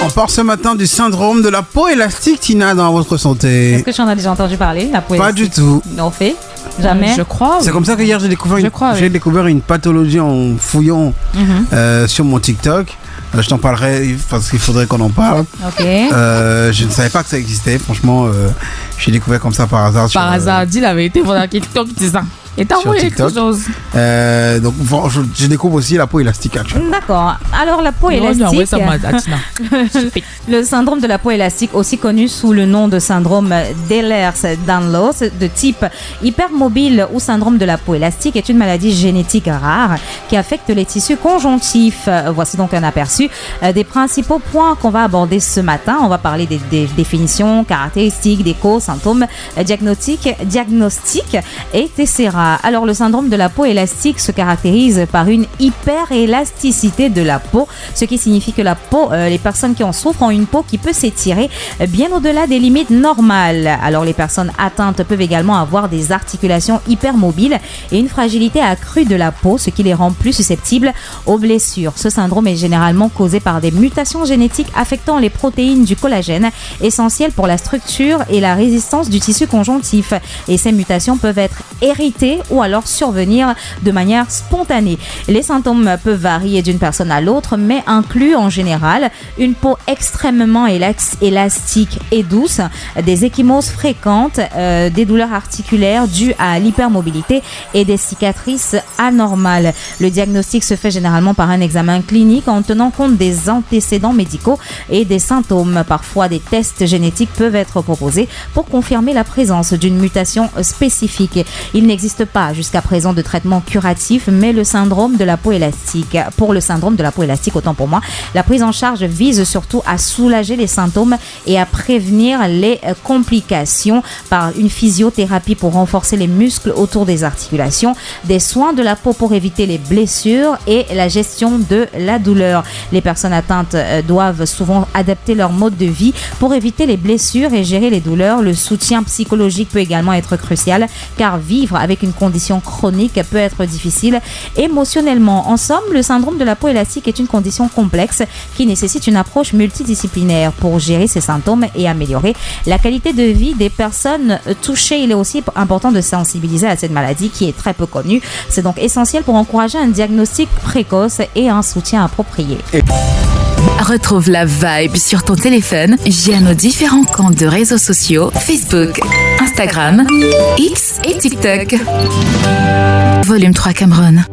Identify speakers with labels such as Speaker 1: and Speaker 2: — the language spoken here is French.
Speaker 1: On parle ce matin du syndrome de la peau élastique, Tina, dans votre santé.
Speaker 2: Est-ce que tu en as déjà entendu parler, la peau
Speaker 1: Pas
Speaker 2: élastique?
Speaker 1: du tout.
Speaker 2: Non, fait jamais.
Speaker 3: Je crois.
Speaker 1: C'est comme ça que hier j'ai découvert une pathologie en fouillant sur mon TikTok. Je t'en parlerai parce qu'il faudrait qu'on en parle.
Speaker 2: Ok.
Speaker 1: Je ne savais pas que ça existait. Franchement, j'ai découvert comme ça par hasard.
Speaker 3: Par hasard, dis la vérité, pendant TikTok, c'est ça. Et t'as
Speaker 1: sur
Speaker 3: envoyé
Speaker 1: TikTok.
Speaker 3: quelque chose.
Speaker 1: Donc, je découvre aussi la peau élastique actuellement.
Speaker 2: D'accord. Alors, la peau élastique. Le syndrome de la peau élastique, aussi connu sous le nom de syndrome d'Ehlers-Danlos, de type hypermobile ou syndrome de la peau élastique, est une maladie génétique rare qui affecte les tissus conjonctifs. Voici donc un aperçu des principaux points qu'on va aborder ce matin. On va parler des définitions, caractéristiques, des causes, symptômes, diagnostics etc. Alors, le syndrome de la peau élastique se caractérise par une hyperélasticité de la peau, ce qui signifie que la peau, les personnes qui en souffrent ont une peau qui peut s'étirer bien au-delà des limites normales. Alors, les personnes atteintes peuvent également avoir des articulations hypermobiles et une fragilité accrue de la peau, ce qui les rend plus susceptibles aux blessures. Ce syndrome est généralement causé par des mutations génétiques affectant les protéines du collagène, essentielles pour la structure et la résistance du tissu conjonctif. Et ces mutations peuvent être héritées ou alors survenir de manière spontanée. Les symptômes peuvent varier d'une personne à l'autre, mais incluent en général une peau extrêmement élastique et douce, des ecchymoses fréquentes, des douleurs articulaires dues à l'hypermobilité et des cicatrices anormales. Le diagnostic se fait généralement par un examen clinique en tenant compte des antécédents médicaux et des symptômes. Parfois, des tests génétiques peuvent être proposés pour confirmer la présence d'une mutation spécifique. Il n'existe pas jusqu'à présent de traitement curatif, mais le syndrome de la peau élastique, autant pour moi, la prise en charge vise surtout à soulager les symptômes et à prévenir les complications par une physiothérapie pour renforcer les muscles autour des articulations, des soins de la peau pour éviter les blessures et la gestion de la douleur. Les personnes atteintes doivent souvent adapter leur mode de vie pour éviter les blessures et gérer les douleurs. Le soutien psychologique peut également être crucial, car vivre avec une condition chronique peut être difficile émotionnellement. En somme, le syndrome de la peau élastique est une condition complexe qui nécessite une approche multidisciplinaire pour gérer ces symptômes et améliorer la qualité de vie des personnes touchées. Il est aussi important de sensibiliser à cette maladie qui est très peu connue. C'est donc essentiel pour encourager un diagnostic précoce et un soutien approprié.
Speaker 4: Retrouve la vibe sur ton téléphone via nos différents comptes de réseaux sociaux, Facebook, Instagram, X et TikTok. Volume 3 Cameroun.